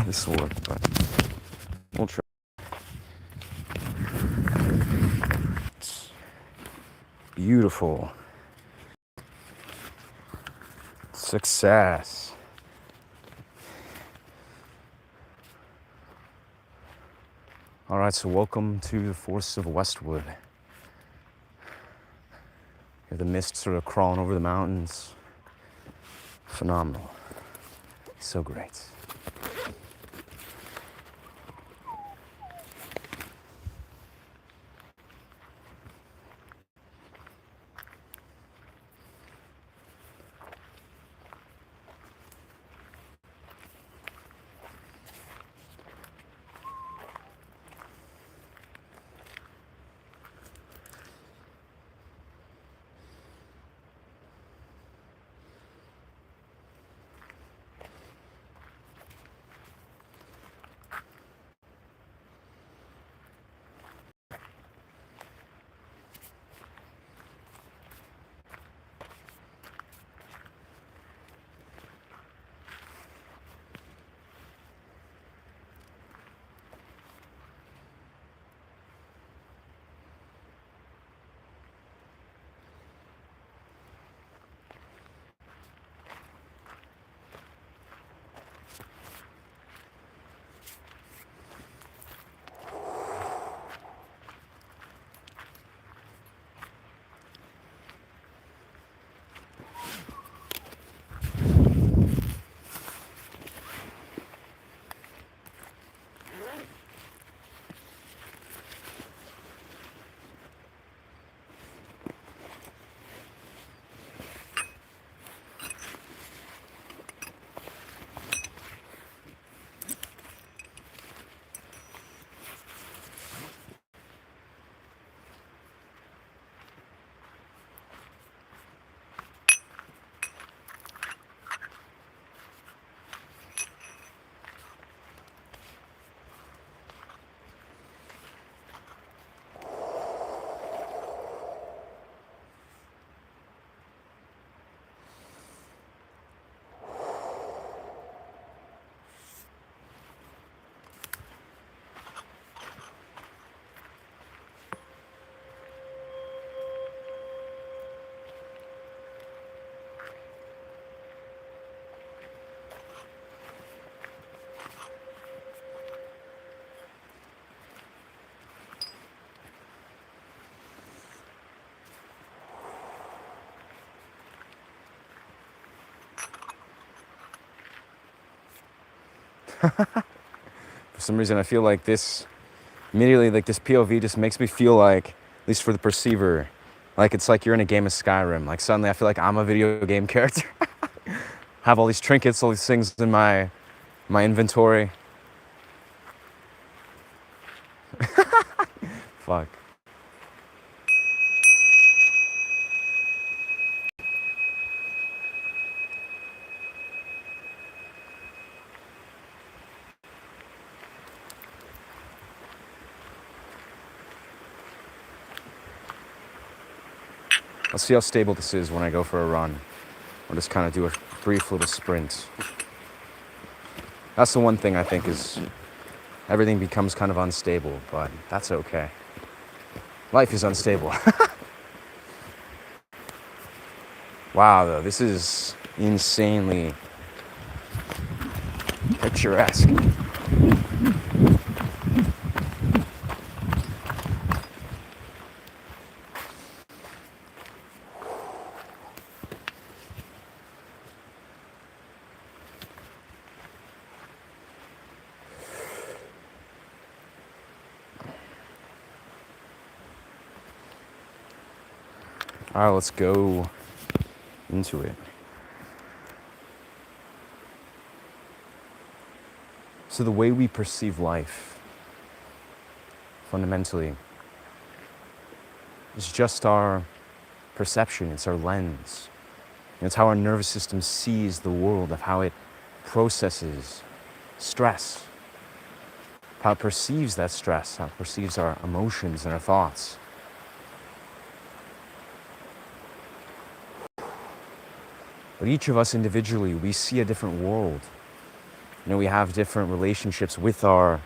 this will work, but we'll try. It's beautiful. Success. All right, so welcome to the forests of Westwood. You have the mist sort of crawling over the mountains. Phenomenal. So great. For some reason, I feel like this immediately, like this POV just makes me feel like, at least for the perceiver, like it's like you're in a game of Skyrim. Like suddenly I feel like I'm a video game character. Have all these trinkets, all these things in my inventory. Fuck. Let's see how stable this is when I go for a run. I'll just kind of do a brief little sprint. That's the one thing I think is everything becomes kind of unstable, but that's okay. Life is unstable. Wow, though, this is insanely picturesque. All right, let's go into it. So the way we perceive life, fundamentally, is just our perception. It's our lens. It's how our nervous system sees the world, of how it processes stress, how it perceives that stress, how it perceives our emotions and our thoughts. But each of us individually, we see a different world. We have different relationships with our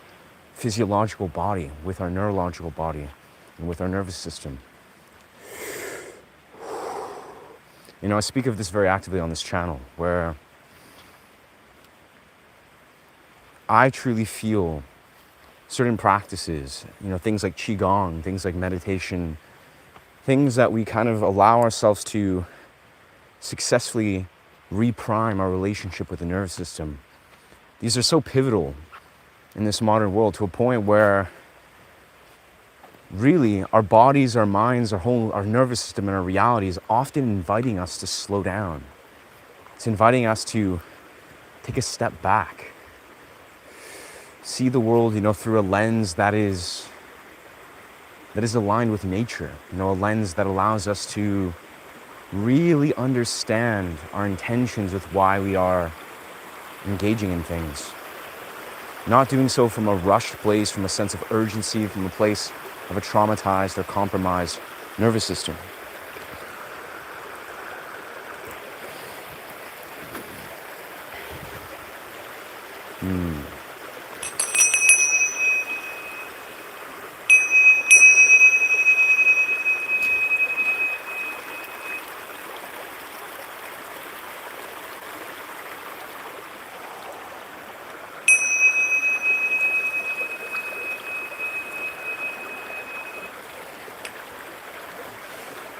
physiological body, with our neurological body, and with our nervous system. I speak of this very actively on this channel, where I truly feel certain practices, things like qigong, things like meditation, things that we kind of allow ourselves to successfully reprime our relationship with the nervous system. These are so pivotal in this modern world, to a point where really our bodies, our minds, our nervous system, and our reality is often inviting us to slow down. It's inviting us to take a step back, see the world, through a lens that is aligned with nature, a lens that allows us to really understand our intentions with why we are engaging in things. Not doing so from a rushed place, from a sense of urgency, from a place of a traumatized or compromised nervous system.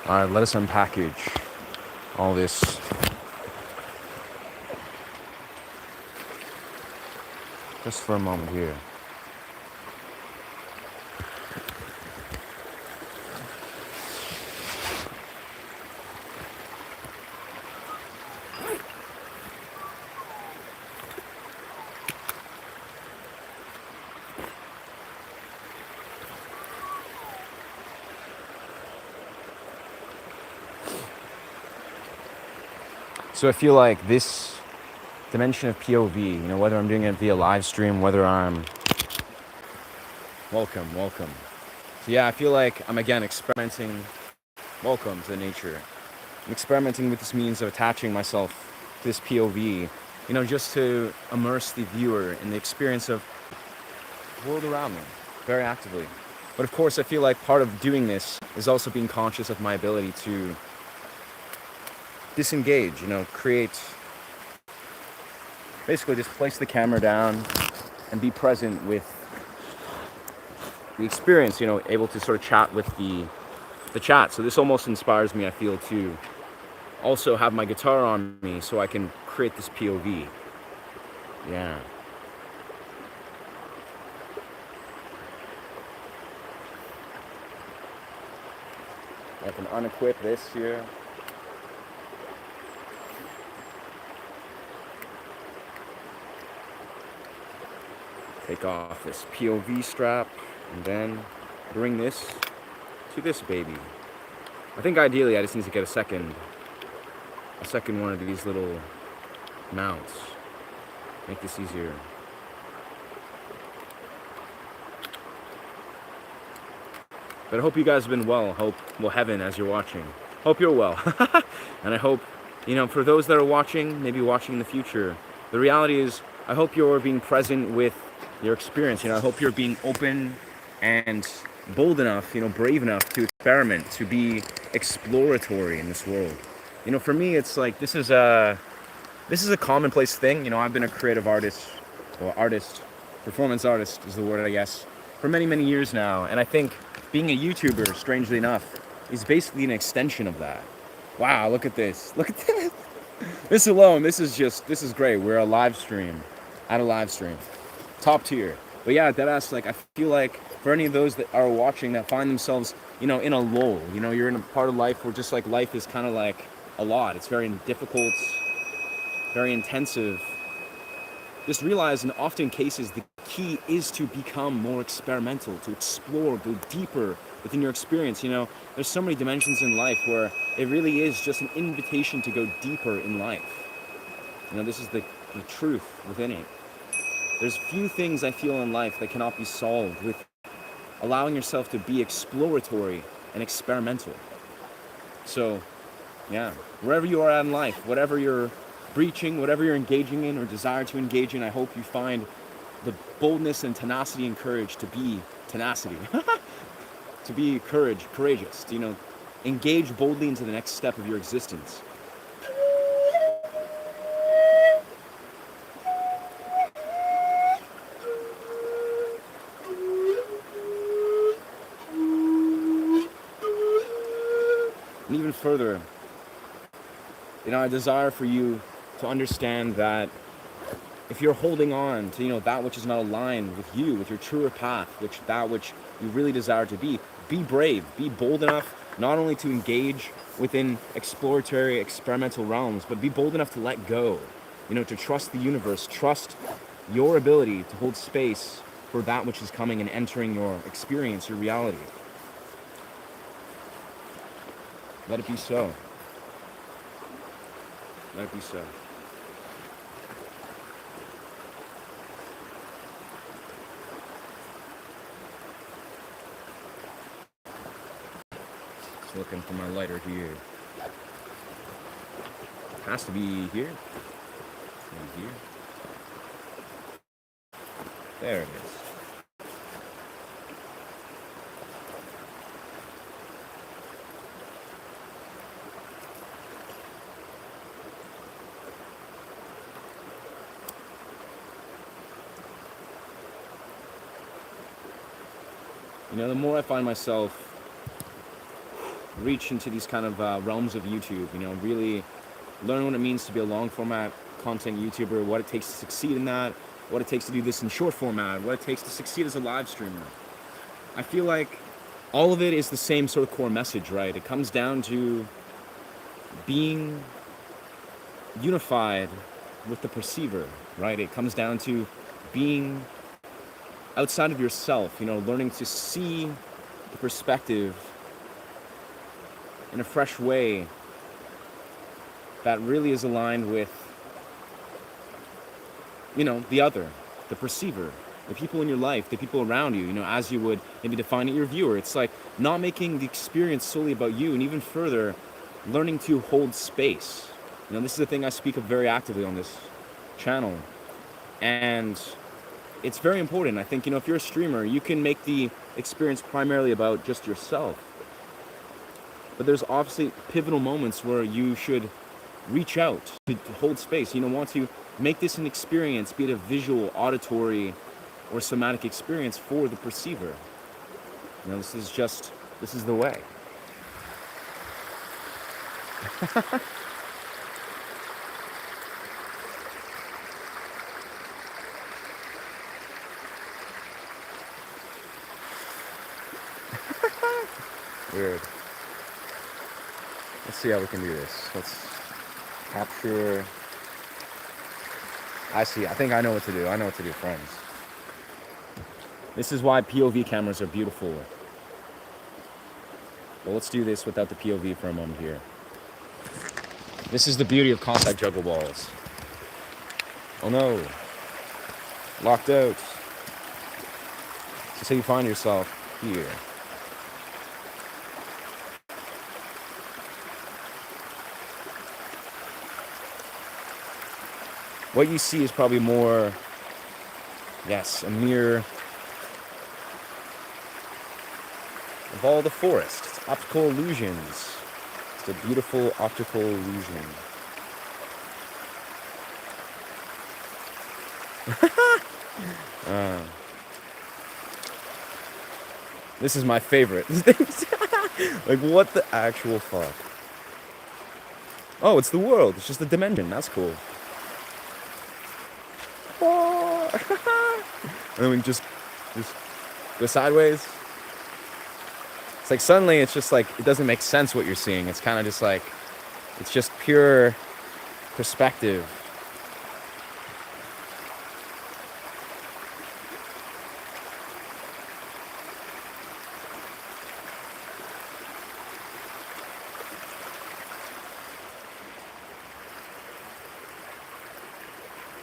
All right, let us unpackage all this. Just for a moment here. So I feel like this dimension of POV, whether I'm doing it via live stream, whether I'm... Welcome. So yeah, I feel like I'm again experimenting. Welcome to nature. I'm experimenting with this means of attaching myself to this POV, just to immerse the viewer in the experience of the world around me very actively. But of course, I feel like part of doing this is also being conscious of my ability to disengage, create, basically just place the camera down and be present with the experience, able to sort of chat with the chat. So this almost inspires me, I feel, to also have my guitar on me so I can create this POV. Yeah. I can unequip this here. Take off this POV strap and then bring this to this baby. I think ideally I just need to get a second one of these little mounts. Make this easier. But I hope you guys have been well. Heaven, as you're watching. Hope you're well. And I hope, for those that are watching, maybe watching in the future, the reality is I hope you're being present with your experience. I hope you're being open and bold enough, brave enough to experiment, to be exploratory in this world. For me, it's like this is a commonplace thing. I've been a creative artist, performance artist is the word, I guess, for many, many years now. And I think being a YouTuber, strangely enough, is basically an extension of that. Wow, look at this. Look at this. This alone, this is great. We're at a live stream. Top tier. But yeah, deadass, I feel like for any of those that are watching that find themselves, in a lull, you're in a part of life where just life is kind of a lot. It's very difficult, very intensive. Just realize in often cases, the key is to become more experimental, to explore, go deeper within your experience. There's so many dimensions in life where it really is just an invitation to go deeper in life. This is the truth within it. There's few things I feel in life that cannot be solved with allowing yourself to be exploratory and experimental. So, yeah, wherever you are in life, whatever your breaching, whatever you're engaging in or desire to engage in, I hope you find the boldness and tenacity and courage to be tenacity, to be courageous, to, engage boldly into the next step of your existence. And even further, I desire for you to understand that if you're holding on to, that which is not aligned with you, with your truer path, that which you really desire to be brave, be bold enough not only to engage within exploratory, experimental realms, but be bold enough to let go, to trust the universe, trust your ability to hold space for that which is coming and entering your experience, your reality. Let it be so. Let it be so. Just looking for my lighter here. Has to be here. Maybe here. There it is. The more I find myself reach into these kind of realms of YouTube, really learn what it means to be a long format content YouTuber, what it takes to succeed in that, what it takes to do this in short format, what it takes to succeed as a live streamer. I feel like all of it is the same sort of core message, right? It comes down to being unified with the perceiver, right? It comes down to being outside of yourself, learning to see the perspective in a fresh way that really is aligned with, the other, the perceiver, the people in your life, the people around you, as you would maybe define it your viewer. It's like not making the experience solely about you, and even further, learning to hold space. This is a thing I speak of very actively on this channel. And it's very important. I think, if you're a streamer, you can make the experience primarily about just yourself. But there's obviously pivotal moments where you should reach out to hold space. Want to make this an experience, be it a visual, auditory, or somatic experience for the perceiver. This is the way. Weird. Let's see how we can do this. Let's capture. I see. I think I know what to do. I know what to do, friends. This is why POV cameras are beautiful. Well, let's do this without the POV for a moment here. This is the beauty of contact juggle balls. Oh no. Locked out. So say you find yourself here. What you see is probably more, yes, a mirror of all the forest. It's optical illusions. It's a beautiful optical illusion. This is my favorite. Like, what the actual fuck? Oh, it's the world. It's just a dimension. That's cool. And then we just go sideways. It's like suddenly it's just like it doesn't make sense what you're seeing. It's kind of just like it's just pure perspective.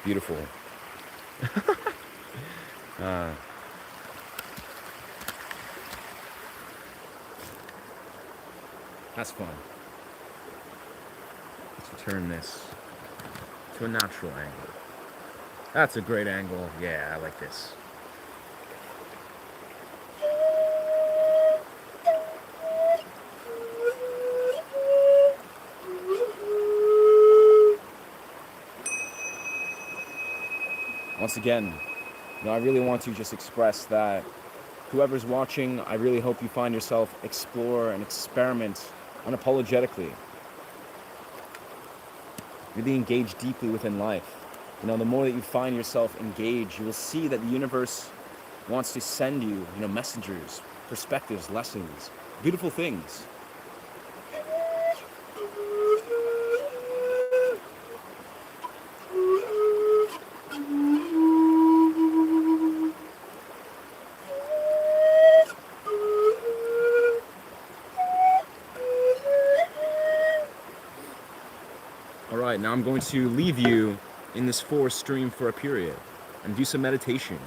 Beautiful. That's fun. Let's return this. to a natural angle. That's a great angle. Yeah, I like this. Once again, I really want to just express that whoever's watching, I really hope you find yourself explore and experiment unapologetically. Really engage deeply within life. The more that you find yourself engaged, you will see that the universe wants to send you, messengers, perspectives, lessons, beautiful things. All right, now I'm going to leave you in this forest stream for a period and do some meditation.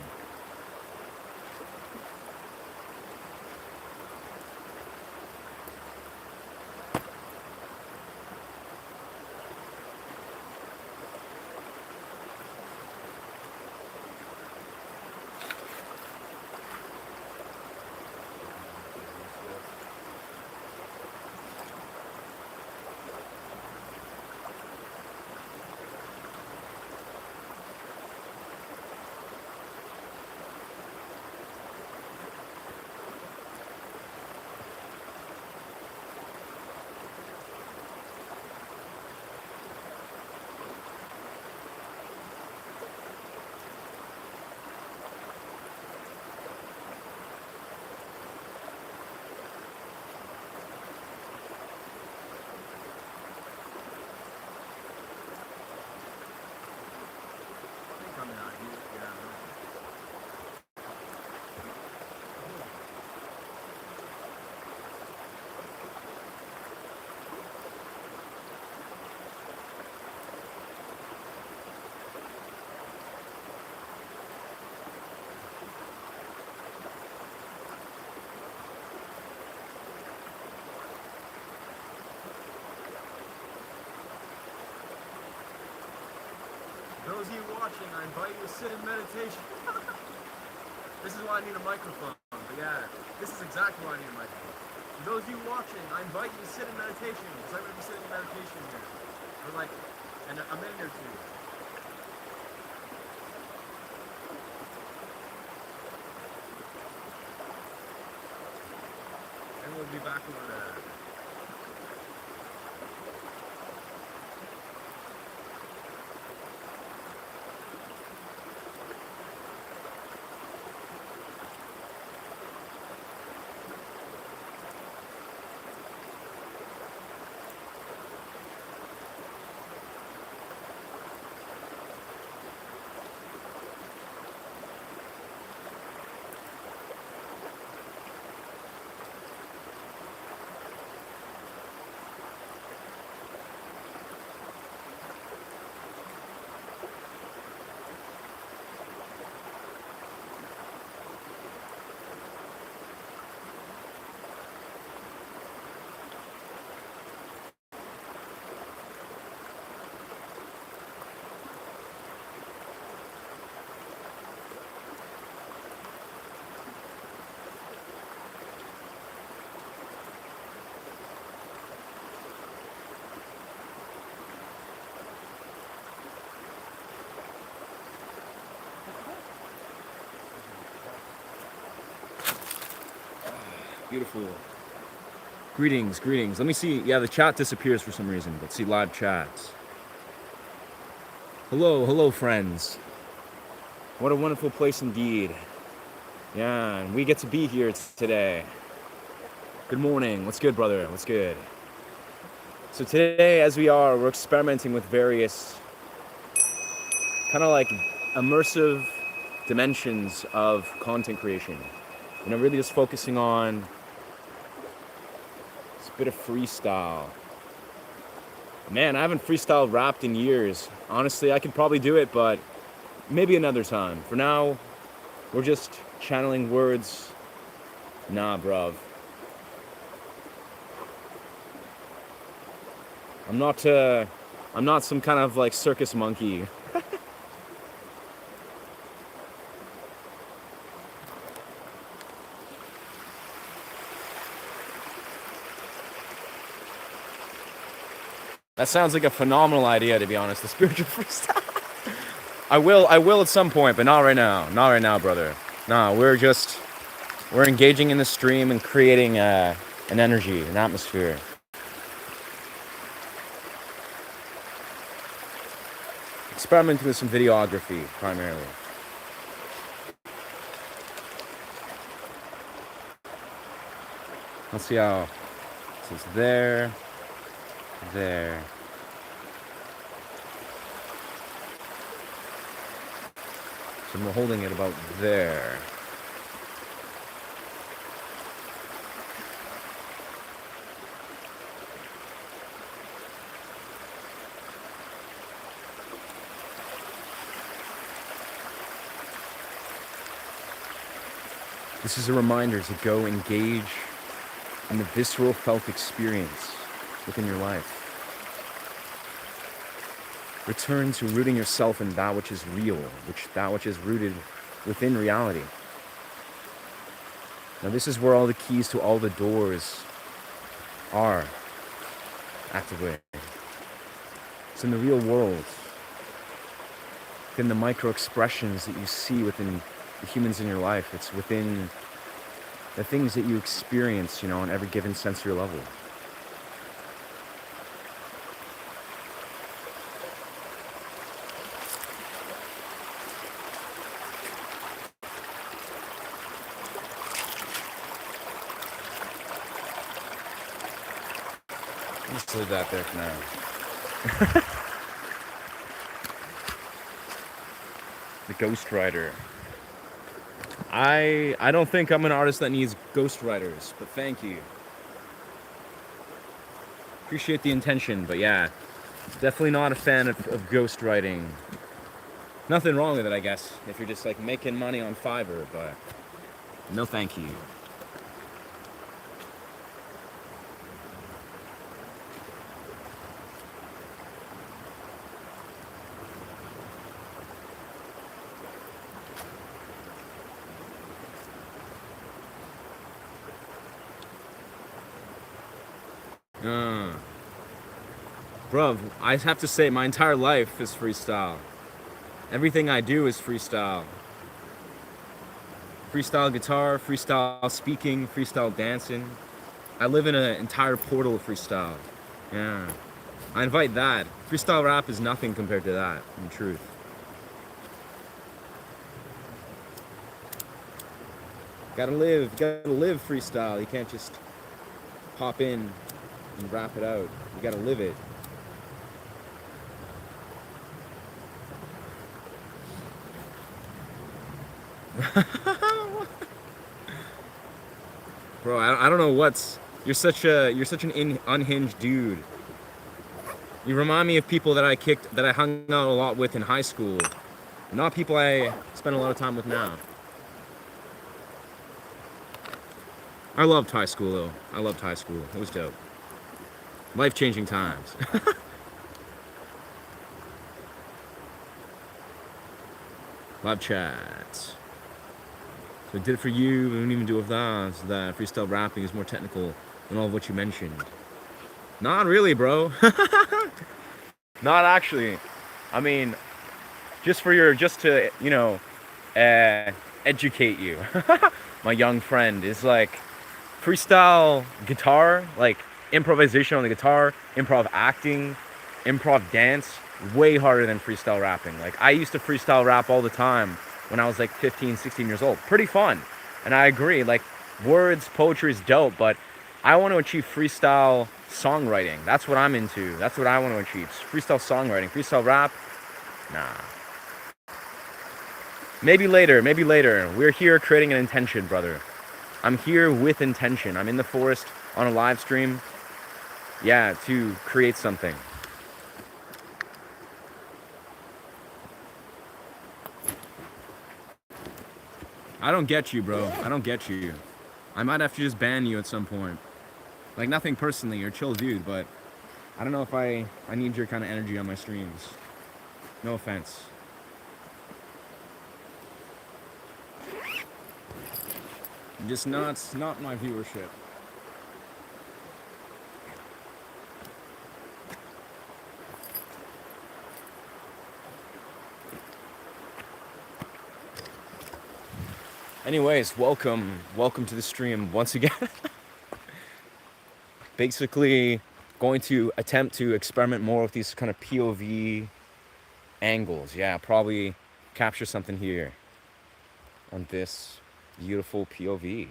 Those of you watching, I invite you to sit in meditation. This is why I need a microphone. But yeah, this is exactly why I need a microphone. For those of you watching, I invite you to sit in meditation, because I'm going to be sitting in meditation here for like a minute or two. And we'll be back on Beautiful. Greetings. Let me see. Yeah, the chat disappears for some reason. Let's see live chats. Hello, friends. What a wonderful place indeed. Yeah, and we get to be here today. Good morning. What's good, brother? What's good? So today, as we're experimenting with various kind of like immersive dimensions of content creation. Really just focusing on this bit of freestyle. Man, I haven't freestyle rapped in years. Honestly, I could probably do it, but maybe another time. For now, we're just channeling words. Nah, bruv. I'm not I'm not some kind of like circus monkey. That sounds like a phenomenal idea, to be honest. The spiritual freestyle. I will at some point, but not right now. Not right now, brother. Nah, we're engaging in the stream and creating an energy, an atmosphere. Experimenting with some videography, primarily. Let's see how. So it's there. There. So we're holding it about there. This is a reminder to go engage in the visceral felt experience within your life. Return to rooting yourself in that which is real, that which is rooted within reality. Now this is where all the keys to all the doors are activated. It's in the real world, within the micro expressions that you see within the humans in your life. It's within the things that you experience, on every given sensory level. Just leave that there for now. The ghostwriter. I don't think I'm an artist that needs ghostwriters, but thank you. Appreciate the intention, but yeah, definitely not a fan of ghostwriting. Nothing wrong with it, I guess, if you're just like making money on Fiverr, but no thank you. Bruv, I have to say, my entire life is freestyle. Everything I do is freestyle. Freestyle guitar, freestyle speaking, freestyle dancing. I live in an entire portal of freestyle. Yeah. I invite that. Freestyle rap is nothing compared to that, in truth. Gotta live freestyle. You can't just pop in and rap it out. You gotta live it. Bro, I don't know what's... You're such an unhinged dude. You remind me of people that I hung out a lot with in high school. Not people I spend a lot of time with now. I loved high school, though. I loved high school. It was dope. Life-changing times. Live chats. So I did it for you, we don't even do it with that. So that freestyle rapping is more technical than all of what you mentioned. Not really, bro. Not actually. I mean, just to, educate you. My young friend is like, freestyle guitar, like improvisation on the guitar, improv acting, improv dance, way harder than freestyle rapping. Like, I used to freestyle rap all the time when I was like 15, 16 years old. Pretty fun. And I agree, like, words, poetry is dope, but I want to achieve freestyle songwriting. That's what I'm into. That's what I want to achieve. Freestyle songwriting. Freestyle rap? Nah. Maybe later. We're here creating an intention, brother. I'm here with intention. I'm in the forest on a live stream. Yeah, to create something. I don't get you, bro. I don't get you. I might have to just ban you at some point. Like, nothing personally, you're a chill dude, but I don't know if I need your kind of energy on my streams. No offense. Just not my viewership. Anyways, welcome to the stream once again. Basically, going to attempt to experiment more with these kind of POV angles. Yeah, probably capture something here on this beautiful POV.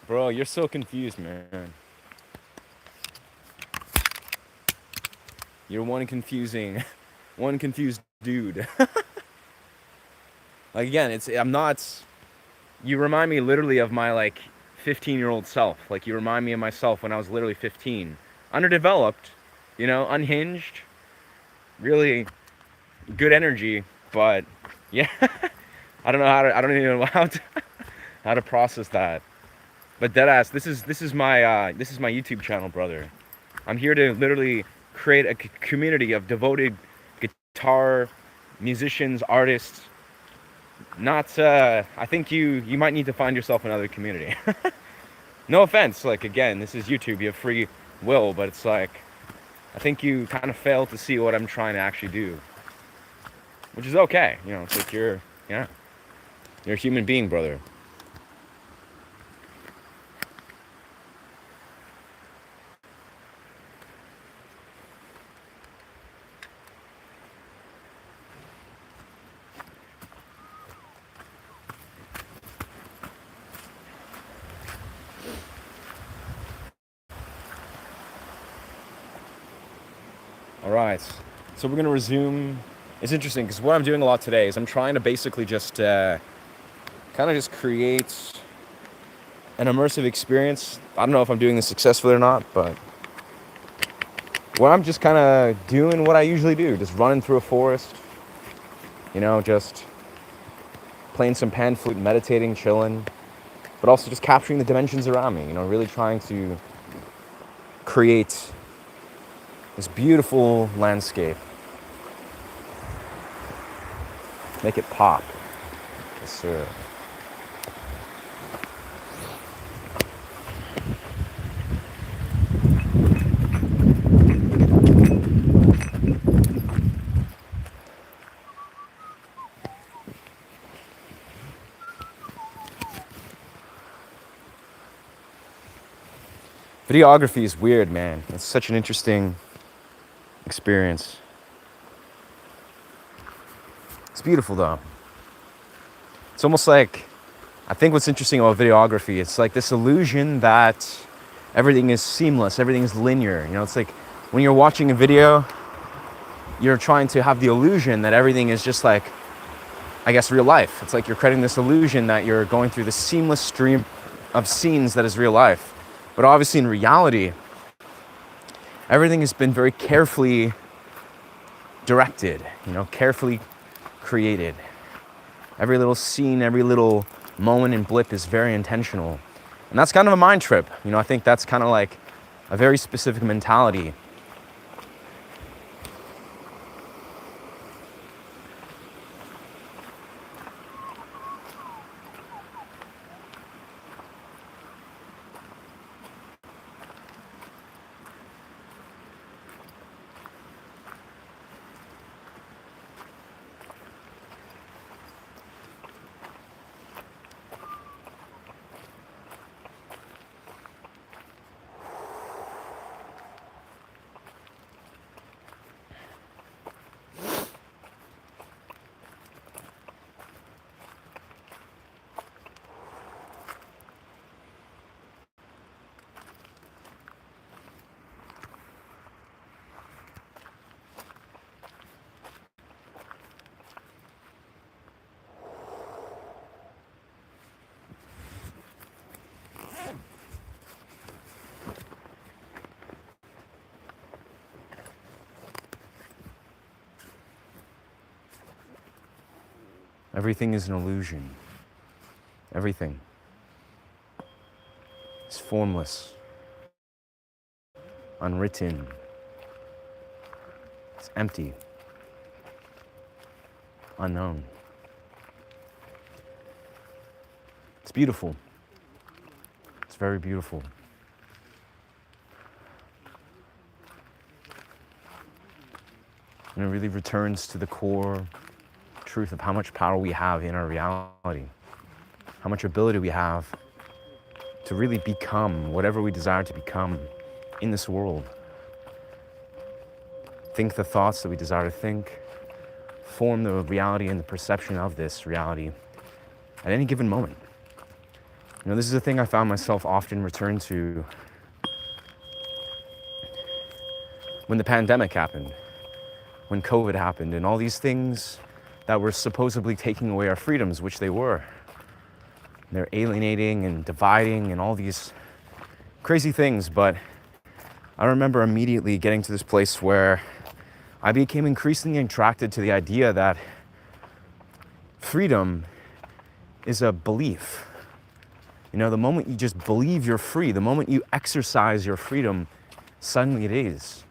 Bro, you're so confused, man. You're one confused dude. Like again, I'm not. You remind me literally of my like 15-year-old self. Like you remind me of myself when I was literally 15, underdeveloped, unhinged, really good energy, but yeah, I don't even know how to process that. But deadass, this is my YouTube channel, brother. I'm here to literally create a community of devoted guitar musicians, artists. Not, I think you might need to find yourself another community. No offense, like again, this is YouTube, you have free will, but it's like, I think you kind of fail to see what I'm trying to actually do. Which is okay, it's like you're a human being, brother. All right, so we're gonna resume. It's interesting because what I'm doing a lot today is I'm trying to basically just kind of just create an immersive experience. I don't know if I'm doing this successfully or not, but I'm just kind of doing what I usually do, just running through a forest, just playing some pan flute, meditating, chilling, but also just capturing the dimensions around me, really trying to create this beautiful landscape. Make it pop. Yes, sir. Videography is weird, man. It's such an interesting experience. It's beautiful, though. It's almost like, I think what's interesting about videography, it's like this illusion that everything is seamless, everything is linear. It's like when you're watching a video, you're trying to have the illusion that everything is just like, I guess, real life. It's like you're creating this illusion that you're going through the seamless stream of scenes that is real life. But obviously in reality, everything has been very carefully directed, carefully created. Every little scene, every little moment and blip is very intentional. And that's kind of a mind trip. I think that's kind of like a very specific mentality. Everything is an illusion. Everything is formless, unwritten, it's empty, unknown. It's beautiful. It's very beautiful. And it really returns to the core truth of how much power we have in our reality, how much ability we have to really become whatever we desire to become in this world. Think the thoughts that we desire to think, form the reality and the perception of this reality at any given moment. You know, this is a thing I found myself often return to when the pandemic happened, when COVID happened, and all these things that were supposedly taking away our freedoms, which they were. They're alienating and dividing and all these crazy things, but I remember immediately getting to this place where I became increasingly attracted to the idea that freedom is a belief. You know, the moment you just believe you're free, the moment you exercise your freedom, suddenly it is.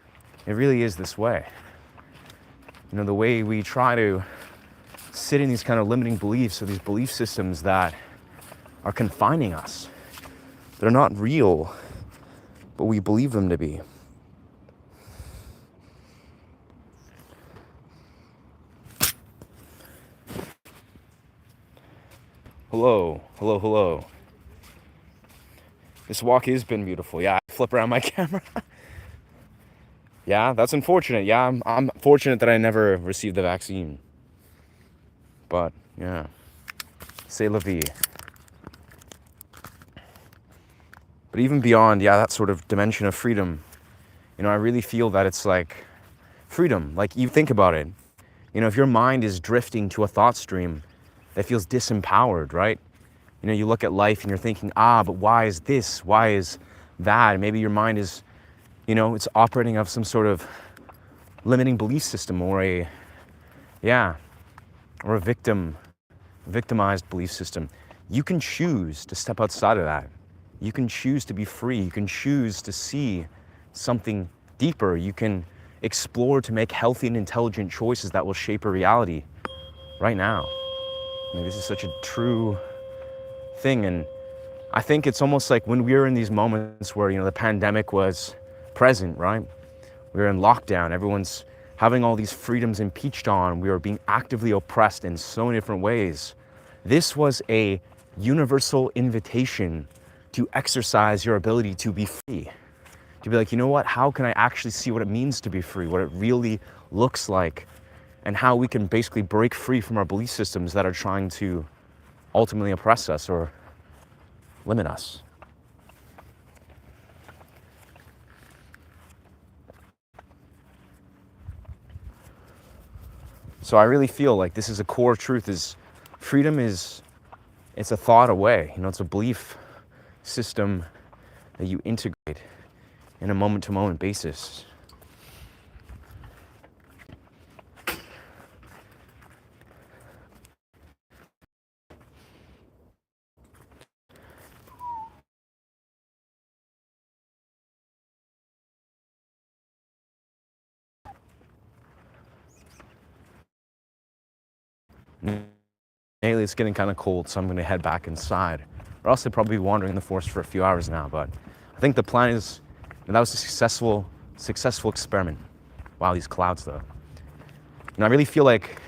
It really is this way. You know, the way we try to sit in these kind of limiting beliefs or these belief systems that are confining us. They're not real, but we believe them to be. Hello, hello, hello. This walk has been beautiful. Yeah, I flip around my camera. Yeah, that's unfortunate. Yeah, I'm fortunate that I never received the vaccine. But, yeah, c'est la vie. But even beyond, yeah, that sort of dimension of freedom, you know, I really feel that it's like freedom. Like, you think about it. You know, if your mind is drifting to a thought stream that feels disempowered, right? You know, you look at life and you're thinking, but why is this? Why is that? And maybe your mind is, you know, it's operating off some sort of limiting belief system or a victimized belief system. You can choose to step outside of that. You can choose to be free. You can choose to see something deeper. You can explore to make healthy and intelligent choices that will shape a reality right now. I mean, this is such a true thing. And I think it's almost like when we were in these moments where, you know, the pandemic was present, right? We were in lockdown. Everyone's having all these freedoms impeached on. We were being actively oppressed in so many different ways. This was a universal invitation to exercise your ability to be free. To be like, you know what? How can I actually see what it means to be free? What it really looks like? And how we can basically break free from our belief systems that are trying to ultimately oppress us or limit us. So I really feel like this is a core truth, is freedom is, it's a thought away. You know, it's a belief system that you integrate in a moment-to-moment basis. Lately, it's getting kind of cold, so I'm going to head back inside. Or else I'd probably be wandering in the forest for a few hours now. But I think the plan is, and that was a successful experiment. Wow, these clouds though. And I really feel like,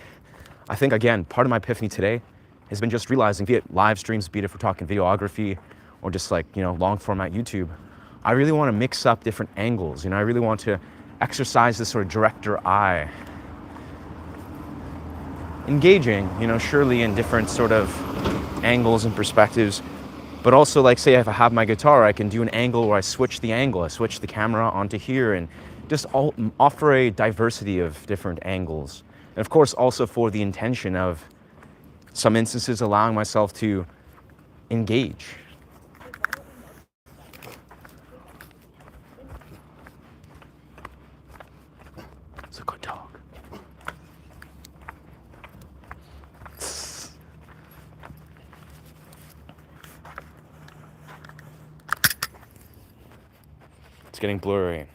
I think again, part of my epiphany today has been just realizing, be it live streams, be it if we're talking videography, or just like, you know, long format YouTube, I really want to mix up different angles. You know, I really want to exercise this sort of director eye. Engaging, you know, surely in different sort of angles and perspectives, but also, like, say if I have my guitar, I can do an angle where I switch the angle, I switch the camera onto here, and just offer a diversity of different angles. And of course, also for the intention of some instances allowing myself to engage. It's a good dog. getting blurry.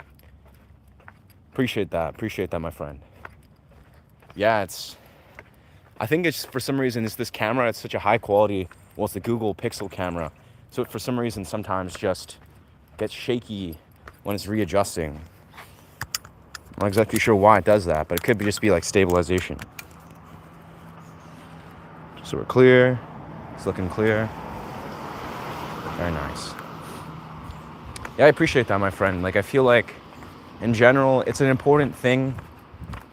Appreciate that, my friend. Yeah, I think it's, for some reason, it's this camera. It's such a high quality, well, it's the Google Pixel camera. So it, for some reason, sometimes just gets shaky when it's readjusting. I'm not exactly sure why it does that, but it could just be like stabilization. So we're clear. It's looking clear. Very nice. Yeah, I appreciate that, my friend. Like, I feel like, in general, it's an important thing,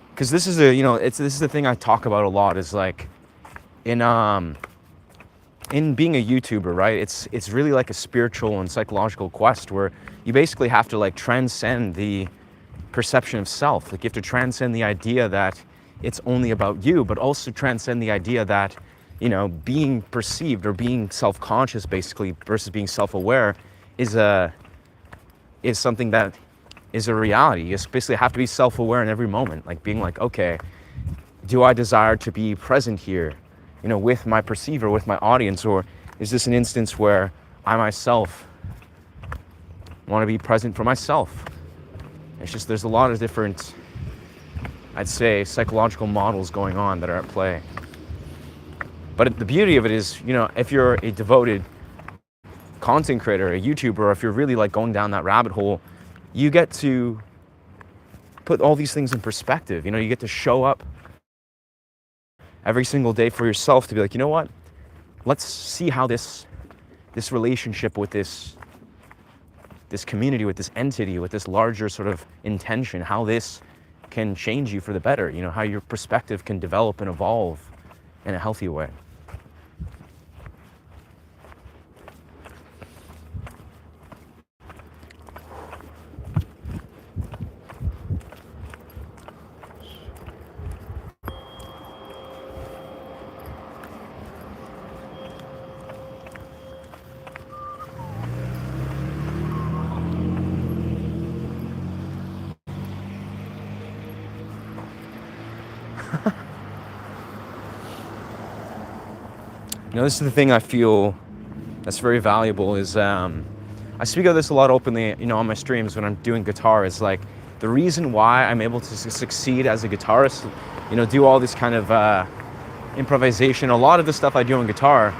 because this is this is the thing I talk about a lot. Is like, in being a YouTuber, right? It's really like a spiritual and psychological quest where you basically have to like transcend the perception of self. Like, you have to transcend the idea that it's only about you, but also transcend the idea that, being perceived or being self-conscious, basically, versus being self-aware is something that is a reality. You basically have to be self-aware in every moment, like being like, okay, do I desire to be present here, with my perceiver, with my audience, or is this an instance where I myself want to be present for myself? It's just, there's a lot of different, I'd say, psychological models going on that are at play. But the beauty of it is, if you're a devoted content creator, a YouTuber, or if you're really like going down that rabbit hole, you get to put all these things in perspective. You get to show up every single day for yourself to be like, you know what? Let's see how this relationship with this community, with this entity, with this larger sort of intention, how this can change you for the better. How your perspective can develop and evolve in a healthy way. This is the thing I feel that's very valuable is, I speak of this a lot openly, on my streams when I'm doing guitar, is like, the reason why I'm able to succeed as a guitarist, do all this kind of improvisation, a lot of the stuff I do on guitar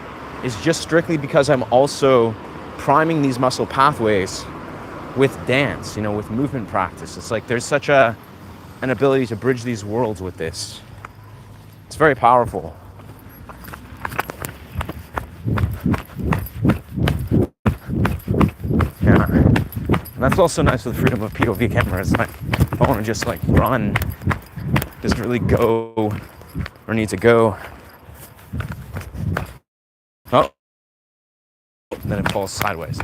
is just strictly because I'm also priming these muscle pathways with dance, with movement practice. It's like there's such an ability to bridge these worlds with this. It's very powerful. Yeah, and that's also nice with the freedom of POV cameras. Like, if I want to just like run, doesn't really go or need to go. Oh, and then it falls sideways.